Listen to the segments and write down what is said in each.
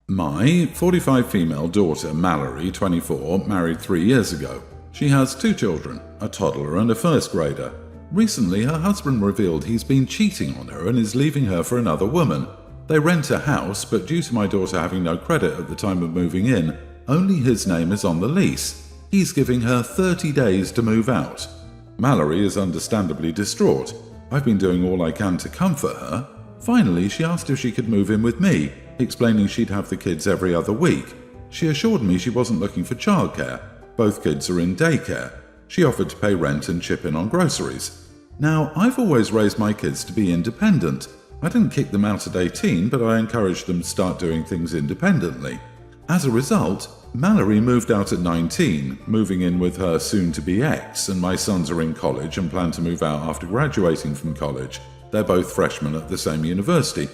My 45 female daughter, Mallory, 24, married 3 years ago. She has 2 children, a toddler and a first grader. Recently, her husband revealed he's been cheating on her and is leaving her for another woman. They rent a house, but due to my daughter having no credit at the time of moving in, only his name is on the lease. He's giving her 30 days to move out. Mallory is understandably distraught. I've been doing all I can to comfort her. Finally, she asked if she could move in with me, explaining she'd have the kids every other week. She assured me she wasn't looking for childcare. Both kids are in daycare. She offered to pay rent and chip in on groceries. Now, I've always raised my kids to be independent. I didn't kick them out at 18, but I encouraged them to start doing things independently. As a result, Mallory moved out at 19, moving in with her soon-to-be ex, and my sons are in college and plan to move out after graduating from college. They're both freshmen at the same university.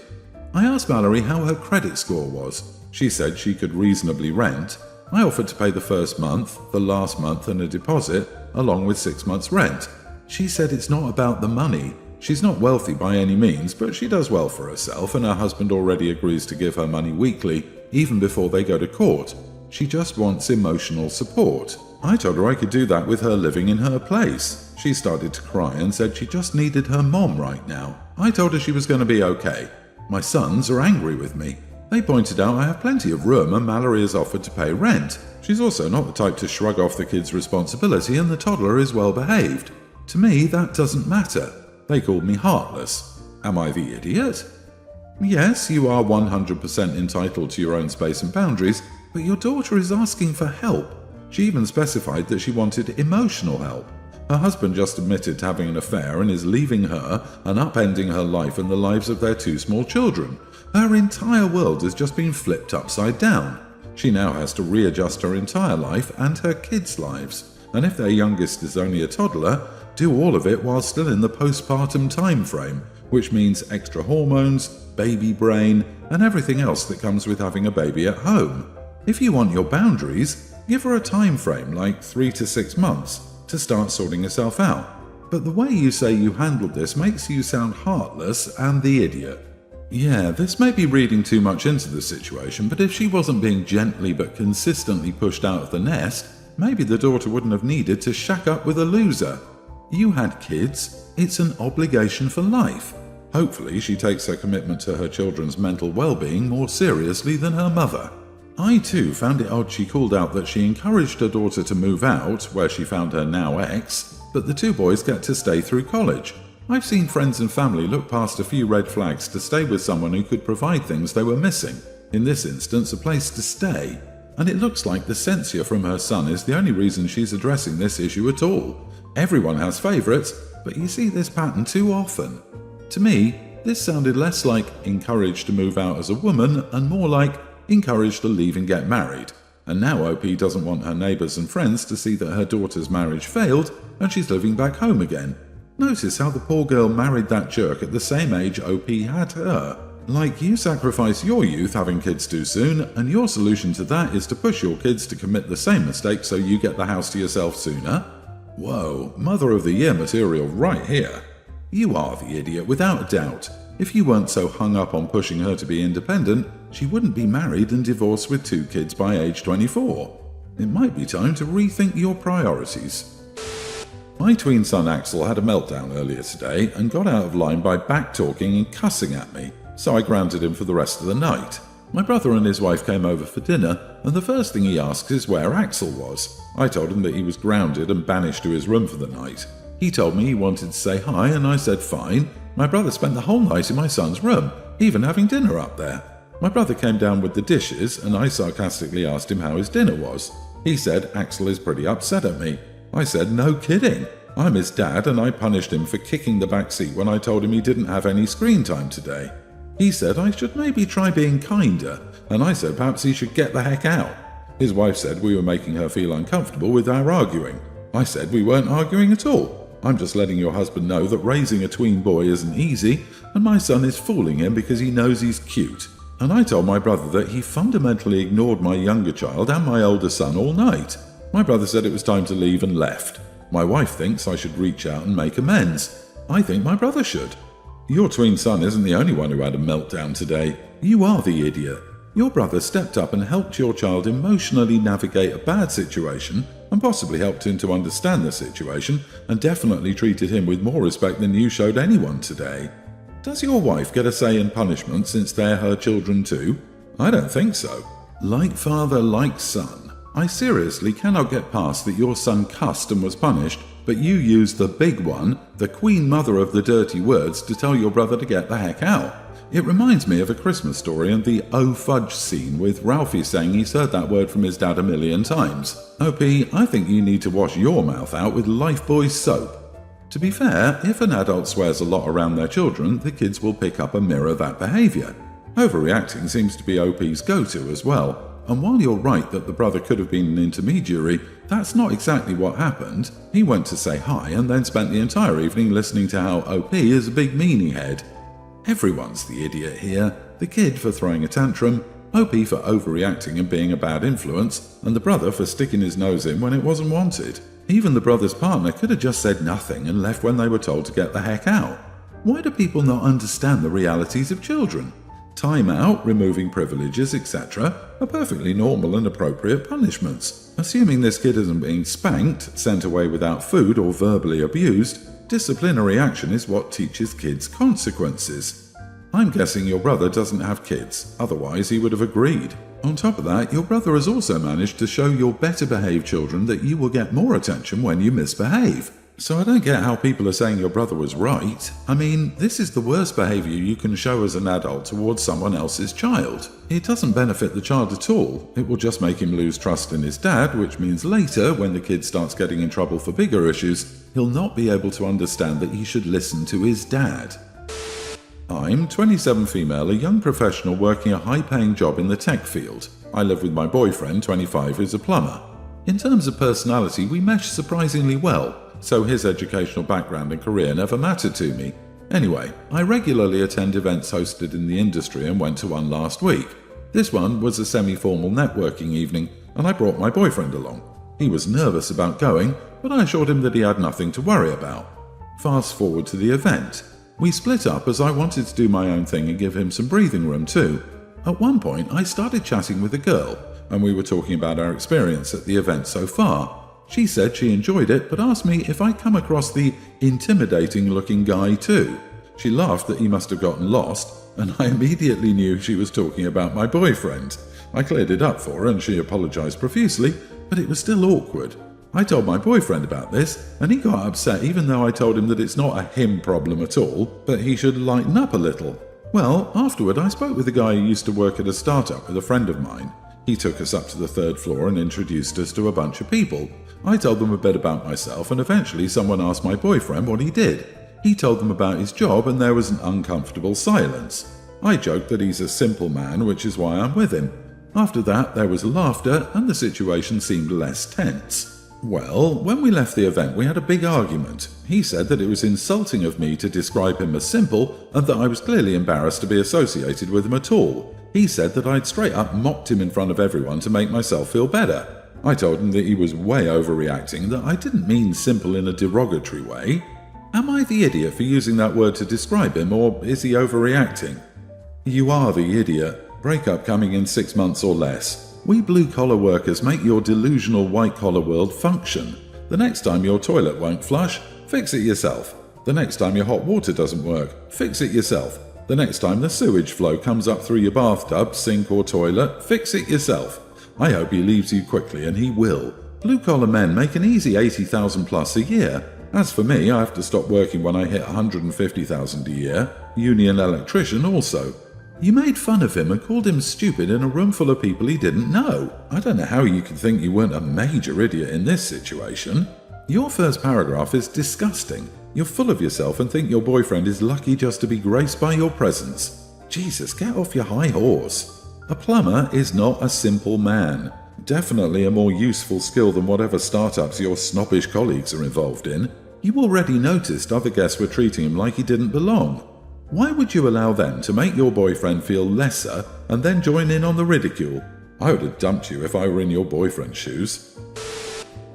I asked Mallory how her credit score was. She said she could reasonably rent. I offered to pay the first month, the last month and a deposit, along with 6 months' rent. She said it's not about the money. She's not wealthy by any means, but she does well for herself, and her husband already agrees to give her money weekly, even before they go to court. She just wants emotional support. I told her I could do that with her living in her place. She started to cry and said she just needed her mom right now. I told her she was going to be okay. My sons are angry with me. They pointed out I have plenty of room and Mallory has offered to pay rent. She's also not the type to shrug off the kid's responsibility, and the toddler is well behaved. To me, that doesn't matter. They called me heartless. Am I the idiot? Yes, you are 100% entitled to your own space and boundaries, but your daughter is asking for help. She even specified that she wanted emotional help. Her husband just admitted to having an affair and is leaving her and upending her life and the lives of their 2 small children. Her entire world has just been flipped upside down. She now has to readjust her entire life and her kids' lives. And if their youngest is only a toddler, do all of it while still in the postpartum time frame, which means extra hormones, baby brain, and everything else that comes with having a baby at home. If you want your boundaries, give her a time frame like 3 to 6 months to start sorting herself out. But the way you say you handled this makes you sound heartless and the idiot. Yeah, this may be reading too much into the situation, but if she wasn't being gently but consistently pushed out of the nest, maybe the daughter wouldn't have needed to shack up with a loser. You had kids. It's an obligation for life. Hopefully she takes her commitment to her children's mental well-being more seriously than her mother. I too found it odd she called out that she encouraged her daughter to move out, where she found her now ex, but the 2 boys get to stay through college. I've seen friends and family look past a few red flags to stay with someone who could provide things they were missing. In this instance, a place to stay. And it looks like the censure from her son is the only reason she's addressing this issue at all. Everyone has favourites, but you see this pattern too often. To me, this sounded less like encouraged to move out as a woman and more like encouraged to leave and get married. And now OP doesn't want her neighbours and friends to see that her daughter's marriage failed and she's living back home again. Notice how the poor girl married that jerk at the same age OP had her. Like, you sacrifice your youth having kids too soon, and your solution to that is to push your kids to commit the same mistake so you get the house to yourself sooner? Whoa, Mother of the Year material right here. You are the idiot without a doubt. If you weren't so hung up on pushing her to be independent, she wouldn't be married and divorced with 2 kids by age 24. It might be time to rethink your priorities. My tween son Axel had a meltdown earlier today and got out of line by back-talking and cussing at me, so I grounded him for the rest of the night. My brother and his wife came over for dinner, and the first thing he asks is where Axel was. I told him that he was grounded and banished to his room for the night. He told me he wanted to say hi, and I said fine. My brother spent the whole night in my son's room, even having dinner up there. My brother came down with the dishes, and I sarcastically asked him how his dinner was. He said Axel is pretty upset at me. I said no kidding. I'm his dad, and I punished him for kicking the back seat when I told him he didn't have any screen time today. He said I should maybe try being kinder, and I said perhaps he should get the heck out. His wife said we were making her feel uncomfortable with our arguing. I said we weren't arguing at all. I'm just letting your husband know that raising a tween boy isn't easy, and my son is fooling him because he knows he's cute. And I told my brother that he fundamentally ignored my younger child and my older son all night. My brother said it was time to leave and left. My wife thinks I should reach out and make amends. I think my brother should. Your tween son isn't the only one who had a meltdown today. You are the idiot. Your brother stepped up and helped your child emotionally navigate a bad situation and possibly helped him to understand the situation and definitely treated him with more respect than you showed anyone today. Does your wife get a say in punishment since they're her children too? I don't think so. Like father, like son. I seriously cannot get past that your son cussed and was punished, but you used the big one, the queen mother of the dirty words, to tell your brother to get the heck out. It reminds me of A Christmas Story and the "Oh fudge" scene with Ralphie saying he's heard that word from his dad a million times. OP, I think you need to wash your mouth out with Lifebuoy soap. To be fair, if an adult swears a lot around their children, the kids will pick up and mirror that behaviour. Overreacting seems to be OP's go-to as well. And while you're right that the brother could have been an intermediary, that's not exactly what happened. He went to say hi and then spent the entire evening listening to how OP is a big meanie head. Everyone's the idiot here. The kid for throwing a tantrum, OP for overreacting and being a bad influence, and the brother for sticking his nose in when it wasn't wanted. Even the brother's partner could have just said nothing and left when they were told to get the heck out. Why do people not understand the realities of children? Time out, removing privileges, etc. are perfectly normal and appropriate punishments. Assuming this kid isn't being spanked, sent away without food, or verbally abused, disciplinary action is what teaches kids consequences. I'm guessing your brother doesn't have kids, otherwise he would have agreed. On top of that, your brother has also managed to show your better behaved children that you will get more attention when you misbehave. So I don't get how people are saying your brother was right. I mean, this is the worst behaviour you can show as an adult towards someone else's child. It doesn't benefit the child at all. It will just make him lose trust in his dad, which means later, when the kid starts getting in trouble for bigger issues, he'll not be able to understand that he should listen to his dad. I'm 27 female, a young professional working a high-paying job in the tech field. I live with my boyfriend, 25, who's a plumber. In terms of personality, we mesh surprisingly well, so his educational background and career never mattered to me. Anyway, I regularly attend events hosted in the industry and went to one last week. This one was a semi-formal networking evening, and I brought my boyfriend along. He was nervous about going, but I assured him that he had nothing to worry about. Fast forward to the event. We split up as I wanted to do my own thing and give him some breathing room too. At one point, I started chatting with a girl, and we were talking about our experience at the event so far. She said she enjoyed it, but asked me if I'd come across the intimidating-looking guy too. She laughed that he must have gotten lost, and I immediately knew she was talking about my boyfriend. I cleared it up for her, and she apologized profusely, but it was still awkward. I told my boyfriend about this, and he got upset even though I told him that it's not a him problem at all, but he should lighten up a little. Well, afterward I spoke with a guy who used to work at a startup with a friend of mine. He took us up to the 3rd floor and introduced us to a bunch of people. I told them a bit about myself, and eventually someone asked my boyfriend what he did. He told them about his job, and there was an uncomfortable silence. I joked that he's a simple man, which is why I'm with him. After that, there was laughter, and the situation seemed less tense. Well, when we left the event, we had a big argument. He said that it was insulting of me to describe him as simple, and that I was clearly embarrassed to be associated with him at all. He said that I'd straight up mocked him in front of everyone to make myself feel better. I told him that he was way overreacting, that I didn't mean simple in a derogatory way. Am I the idiot for using that word to describe him, or is he overreacting? You are the idiot. Breakup coming in 6 months or less. We blue-collar workers make your delusional white-collar world function. The next time your toilet won't flush, fix it yourself. The next time your hot water doesn't work, fix it yourself. The next time the sewage flow comes up through your bathtub, sink or toilet, fix it yourself. I hope he leaves you quickly, and he will. Blue-collar men make an easy 80,000 plus a year. As for me, I have to stop working when I hit 150,000 a year. Union electrician also. You made fun of him and called him stupid in a room full of people he didn't know. I don't know how you could think you weren't a major idiot in this situation. Your first paragraph is disgusting. You're full of yourself and think your boyfriend is lucky just to be graced by your presence. Jesus, get off your high horse. A plumber is not a simple man. Definitely a more useful skill than whatever startups your snobbish colleagues are involved in. You already noticed other guests were treating him like he didn't belong. Why would you allow them to make your boyfriend feel lesser and then join in on the ridicule? I would have dumped you if I were in your boyfriend's shoes.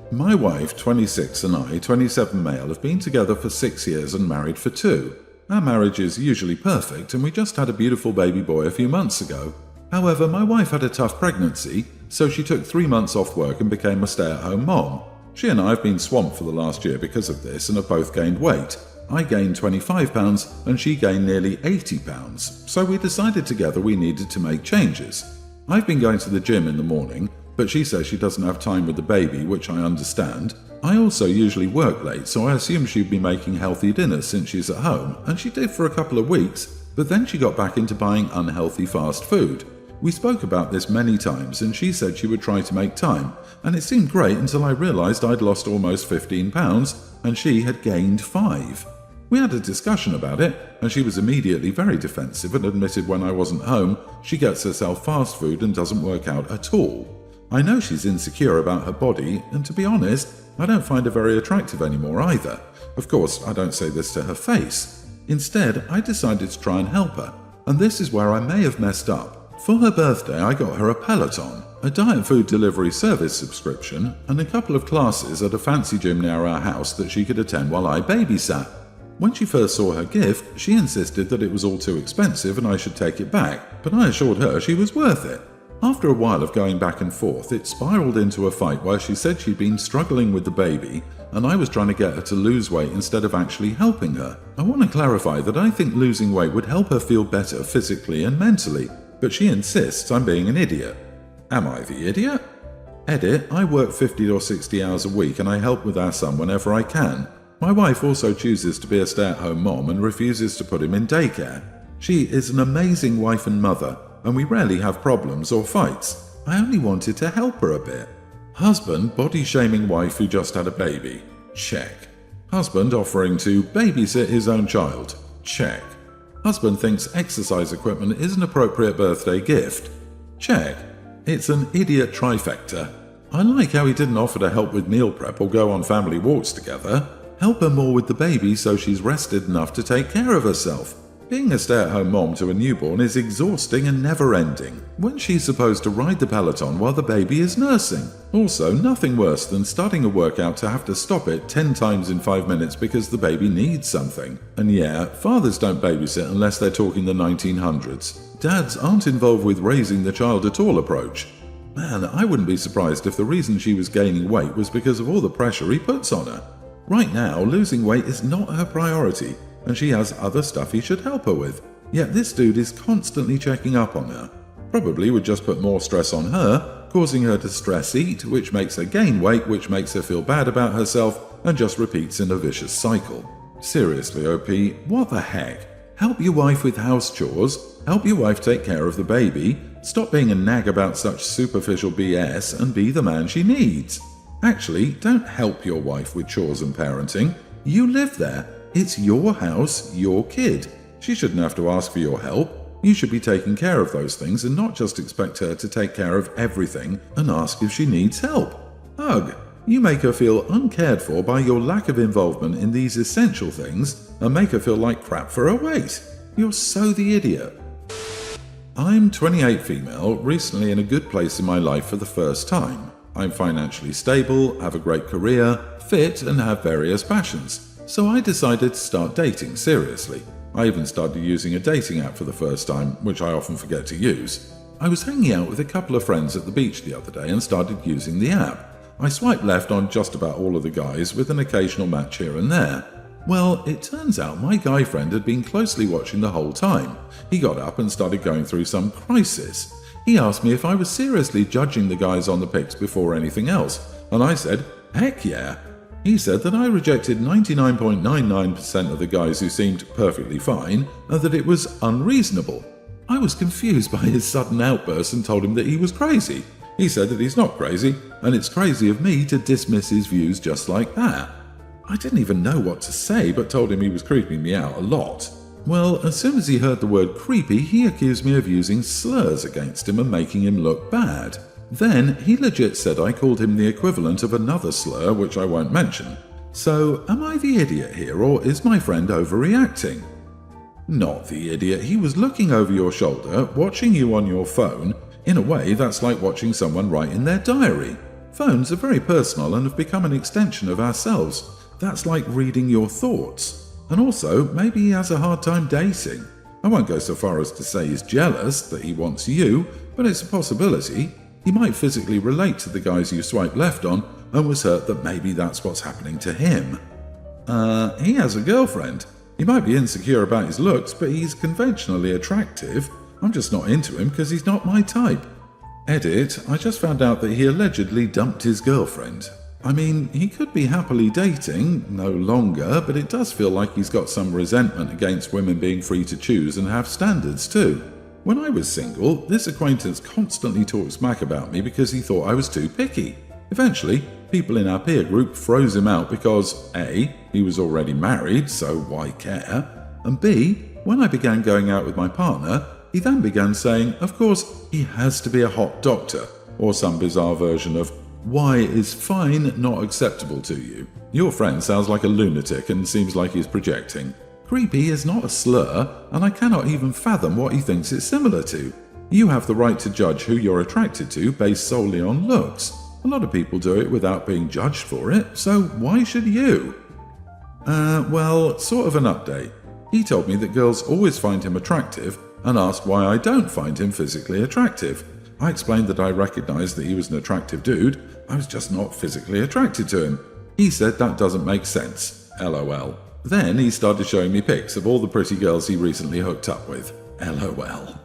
My wife, 26, and I, 27 male, have been together for 6 years and married for 2. Our marriage is usually perfect, and we just had a beautiful baby boy a few months ago. However, my wife had a tough pregnancy, so she took 3 months off work and became a stay-at-home mom. She and I have been swamped for the last year because of this and have both gained weight. I gained 25 pounds and she gained nearly 80 pounds, so we decided together we needed to make changes. I've been going to the gym in the morning, but she says she doesn't have time with the baby, which I understand. I also usually work late, so I assume she'd be making healthy dinners since she's at home, and she did for a couple of weeks, but then she got back into buying unhealthy fast food. We spoke about this many times and she said she would try to make time, and it seemed great until I realised I'd lost almost 15 pounds and she had gained 5. We had a discussion about it, and she was immediately very defensive and admitted when I wasn't home, she gets herself fast food and doesn't work out at all. I know she's insecure about her body, and to be honest, I don't find her very attractive anymore either. Of course, I don't say this to her face. Instead, I decided to try and help her, and this is where I may have messed up. For her birthday, I got her a Peloton, a diet food delivery service subscription, and a couple of classes at a fancy gym near our house that she could attend while I babysat. When she first saw her gift, she insisted that it was all too expensive and I should take it back, but I assured her she was worth it. After a while of going back and forth, it spiraled into a fight where she said she'd been struggling with the baby and I was trying to get her to lose weight instead of actually helping her. I want to clarify that I think losing weight would help her feel better physically and mentally, but she insists I'm being an idiot. Am I the idiot? Edit, I work 50 or 60 hours a week and I help with our son whenever I can. My wife also chooses to be a stay-at-home mom and refuses to put him in daycare. She is an amazing wife and mother, and we rarely have problems or fights. I only wanted to help her a bit. Husband body-shaming wife who just had a baby. Check. Husband offering to babysit his own child. Check. Husband thinks exercise equipment is an appropriate birthday gift. Check. It's an idiot trifecta. I like how he didn't offer to help with meal prep or go on family walks together. Help her more with the baby so she's rested enough to take care of herself. Being a stay-at-home mom to a newborn is exhausting and never-ending when she's supposed to ride the Peloton while the baby is nursing. Also, nothing worse than starting a workout to have to stop it 10 times in 5 minutes because the baby needs something. And yeah, fathers don't babysit unless they're talking the 1900s. Dads aren't involved with raising the child at all approach. Man, I wouldn't be surprised if the reason she was gaining weight was because of all the pressure he puts on her. Right now, losing weight is not her priority, and she has other stuff he should help her with. Yet this dude is constantly checking up on her. Probably would just put more stress on her, causing her to stress eat, which makes her gain weight, which makes her feel bad about herself, and just repeats in a vicious cycle. Seriously, OP, what the heck? Help your wife with house chores, help your wife take care of the baby, stop being a nag about such superficial BS, and be the man she needs. Actually, don't help your wife with chores and parenting. You live there. It's your house, your kid. She shouldn't have to ask for your help. You should be taking care of those things and not just expect her to take care of everything and ask if she needs help. Ugh, you make her feel uncared for by your lack of involvement in these essential things and make her feel like crap for her weight. You're so the idiot. I'm 28 female, recently in a good place in my life for the first time. I'm financially stable, have a great career, fit, and have various passions. So I decided to start dating seriously. I even started using a dating app for the first time, which I often forget to use. I was hanging out with a couple of friends at the beach the other day and started using the app. I swiped left on just about all of the guys with an occasional match here and there. Well, it turns out my guy friend had been closely watching the whole time. He got up and started going through some crisis. He asked me if I was seriously judging the guys on the pics before anything else, and I said, heck yeah. He said that I rejected 99.99% of the guys who seemed perfectly fine, and that it was unreasonable. I was confused by his sudden outburst and told him that he was crazy. He said that he's not crazy, and it's crazy of me to dismiss his views just like that. I didn't even know what to say, but told him he was creeping me out a lot. Well, as soon as he heard the word creepy, he accused me of using slurs against him and making him look bad. Then, he legit said I called him the equivalent of another slur, which I won't mention. So, am I the idiot here, or is my friend overreacting? Not the idiot. He was looking over your shoulder, watching you on your phone. In a way, that's like watching someone write in their diary. Phones are very personal and have become an extension of ourselves. That's like reading your thoughts. And also, maybe he has a hard time dating. I won't go so far as to say he's jealous that he wants you, but it's a possibility. He might physically relate to the guys you swipe left on and was hurt that maybe that's what's happening to him. He has a girlfriend. He might be insecure about his looks, but he's conventionally attractive. I'm just not into him because he's not my type. Edit, I just found out that he allegedly dumped his girlfriend. I mean, he could be happily dating, no longer, but it does feel like he's got some resentment against women being free to choose and have standards too. When I was single, this acquaintance constantly talked smack about me because he thought I was too picky. Eventually, people in our peer group froze him out because A, he was already married, so why care? And B, when I began going out with my partner, he then began saying, of course, he has to be a hot doctor, or some bizarre version of, why is fine not acceptable to you? Your friend sounds like a lunatic and seems like he's projecting. Creepy is not a slur, and I cannot even fathom what he thinks it's similar to. You have the right to judge who you're attracted to based solely on looks. A lot of people do it without being judged for it, so why should you? Well, sort of an update. He told me that girls always find him attractive and asked why I don't find him physically attractive. I explained that I recognized that he was an attractive dude, I was just not physically attracted to him. He said that doesn't make sense, LOL. Then he started showing me pics of all the pretty girls he recently hooked up with, LOL.